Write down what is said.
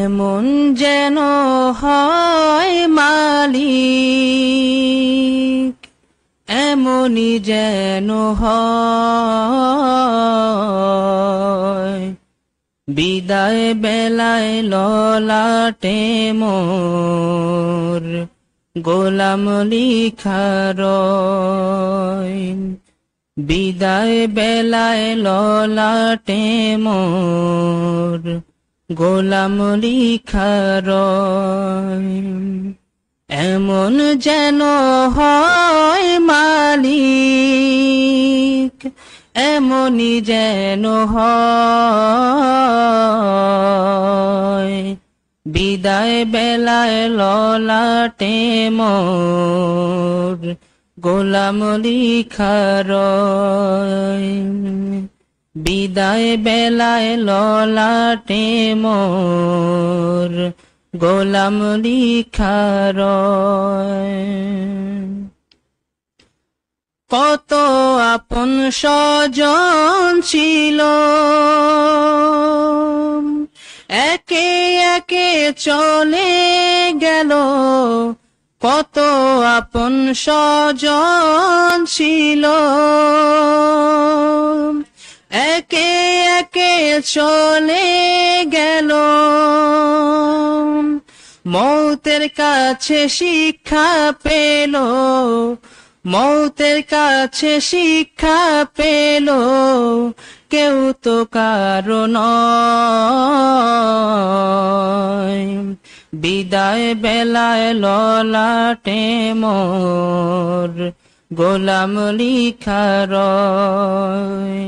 এমন যেন হয় মালিক, এমনই যেন হয় বিদায় বেলায় ললাটে মোর গোলাম লিখা রয়। বিদায় বেলায় ললাটে মোর গোলাম লিখা রয়। এমন যেন হয় মালিক, এমনই যেন হয় বিদায় বেলায় ললাটে মোর গোলাম লিখা রয়। বিদায় বেলায় ললাটে মোর গোলাম লিখা রয়। কত আপন স্বজন ছিল, একে একে চলে গেল। কত আপন স্বজন ছিল, একে একে চলে গেল। মৌতের কাছে শিক্ষা পেল, মৌতের কাছে শিক্ষা পেল, কেউ তো কারো নয়। বিদায় বেলায় ললাটে মোর গোলাম লিখা রয়।